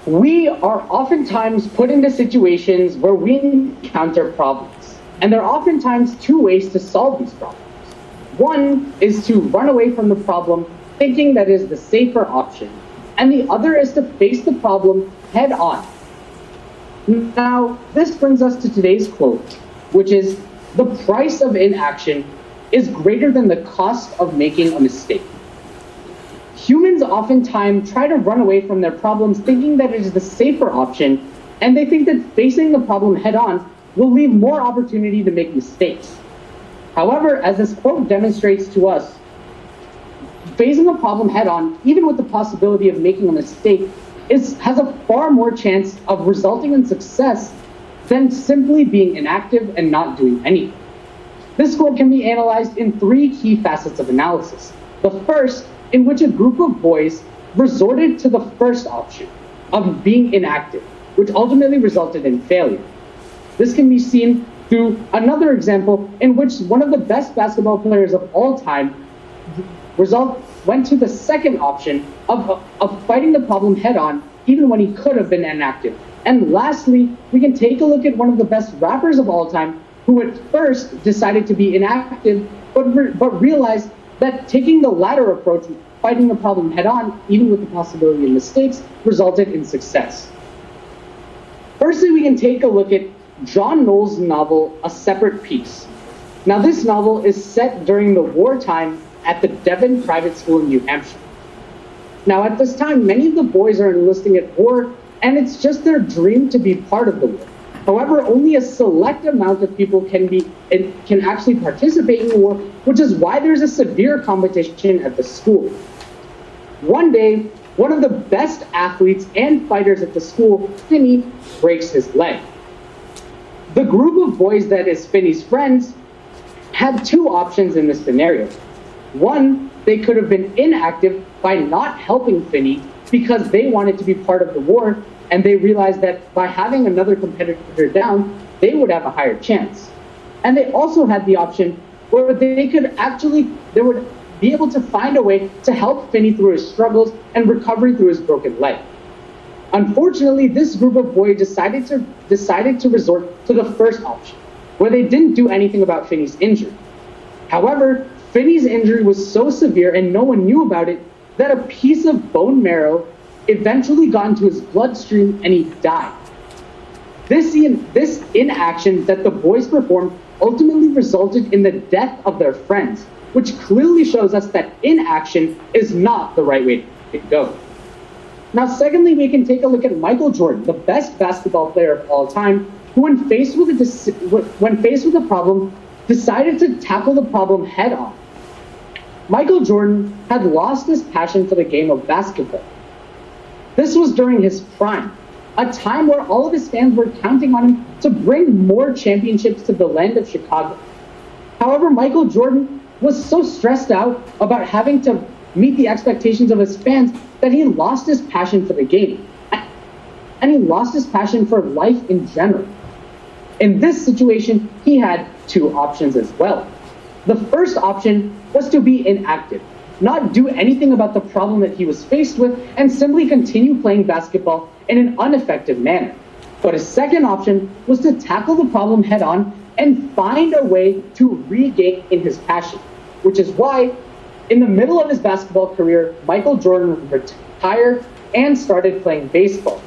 We are oftentimes put into situations where we encounter problems, and there are oftentimes two ways to solve these problems. One is to run away from the problem, thinking that is the safer option, and the other is to face the problem head on. Now, this brings us to today's quote, which is, "The price of inaction is greater than the cost of making a mistake." Humans oftentimes try to run away from their problems thinking that it is the safer option, and they think that facing the problem head on will leave more opportunity to make mistakes. However, as this quote demonstrates to us, facing a problem head on, even with the possibility of making a mistake, has a far more chance of resulting in success than simply being inactive and not doing anything. This quote can be analyzed in three key facets of analysis. The first, in which a group of boys resorted to the first option of being inactive, which ultimately resulted in failure. This can be seen through another example in which one of the best basketball players of all time went to the second option of fighting the problem head on, even when he could have been inactive. And lastly, we can take a look at one of the best rappers of all time, who at first decided to be inactive, but realized that taking the latter approach, fighting the problem head on, even with the possibility of mistakes, resulted in success. Firstly, we can take a look at John Knoll's novel, A Separate Peace. Now, this novel is set during the wartime at the Devon Private School in New Hampshire. Now, at this time, many of the boys are enlisting at war, and it's just their dream to be part of the war. However, only a select amount of people can actually participate in the war, which is why there's a severe competition at the school. One day, one of the best athletes and fighters at the school, Finney, breaks his leg. The group of boys that is Finney's friends had two options in this scenario. One, they could have been inactive by not helping Finney because they wanted to be part of the war, and they realized that by having another competitor down, they would have a higher chance. And they also had the option where they would be able to find a way to help Finney through his struggles and recovery through his broken leg. Unfortunately, this group of boys decided to resort to the first option, where they didn't do anything about Finney's injury. However, Finney's injury was so severe and no one knew about it that a piece of bone marrow eventually got into his bloodstream and he died. This inaction that the boys performed ultimately resulted in the death of their friends, which clearly shows us that inaction is not the right way to go. Now, secondly, we can take a look at Michael Jordan, the best basketball player of all time, who when faced with a problem, decided to tackle the problem head on. Michael Jordan had lost his passion for the game of basketball. This was during his prime, a time where all of his fans were counting on him to bring more championships to the land of Chicago. However, Michael Jordan was so stressed out about having to meet the expectations of his fans that he lost his passion for the game. And he lost his passion for life in general. In this situation, he had two options as well. The first option was to be inactive, not do anything about the problem that he was faced with, and simply continue playing basketball in an ineffective manner. But his second option was to tackle the problem head on and find a way to regain his passion, which is why in the middle of his basketball career, Michael Jordan retired and started playing baseball.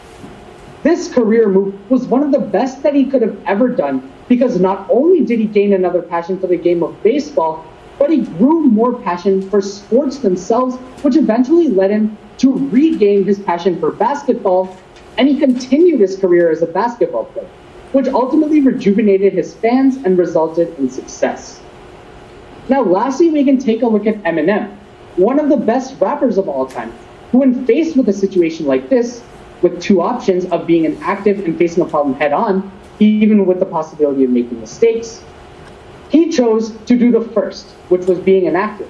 This career move was one of the best that he could have ever done, because not only did he gain another passion for the game of baseball, but he grew more passion for sports themselves, which eventually led him to regain his passion for basketball, and he continued his career as a basketball player, which ultimately rejuvenated his fans and resulted in success. Now, lastly, we can take a look at Eminem, one of the best rappers of all time, who when faced with a situation like this, with two options of being inactive and facing a problem head on, even with the possibility of making mistakes, he chose to do the first, which was being inactive,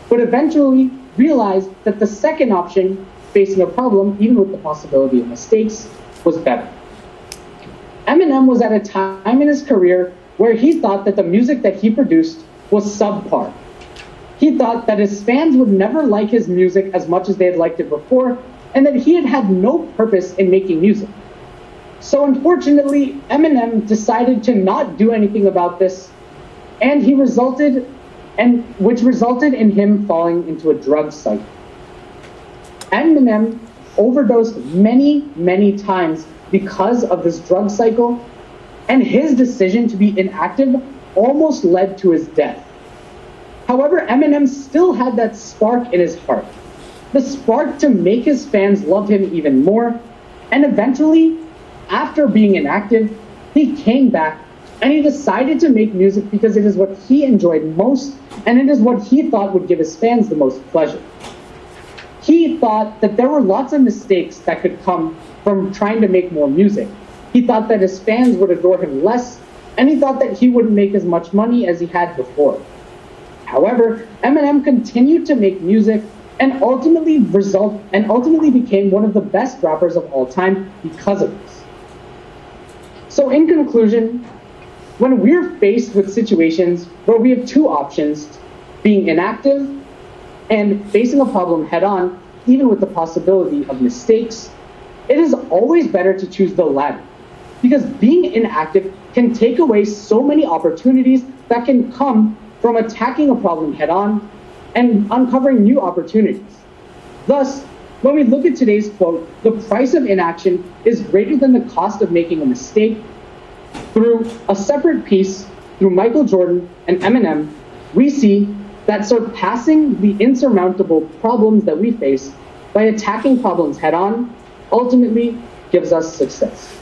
but eventually realized that the second option, facing a problem, even with the possibility of mistakes, was better. Eminem was at a time in his career where he thought that the music that he produced was subpar. He thought that his fans would never like his music as much as they had liked it before, and that he had had no purpose in making music. So unfortunately, Eminem decided to not do anything about this, and which resulted in him falling into a drug cycle. Eminem overdosed many, many times because of this drug cycle, and his decision to be inactive almost led to his death. However, Eminem still had that spark in his heart, the spark to make his fans love him even more, and eventually, after being inactive, he came back and he decided to make music because it is what he enjoyed most, and it is what he thought would give his fans the most pleasure. He thought that there were lots of mistakes that could come from trying to make more music. He thought that his fans would adore him less, and he thought that he wouldn't make as much money as he had before. However, Eminem continued to make music and ultimately became one of the best rappers of all time because of this. So in conclusion, when we're faced with situations where we have two options, being inactive and facing a problem head on, even with the possibility of mistakes, it is always better to choose the latter. Because being inactive can take away so many opportunities that can come from attacking a problem head on and uncovering new opportunities. Thus, when we look at today's quote, the price of inaction is greater than the cost of making a mistake, through a separate piece through Michael Jordan and Eminem, we see that surpassing the insurmountable problems that we face by attacking problems head on ultimately gives us success.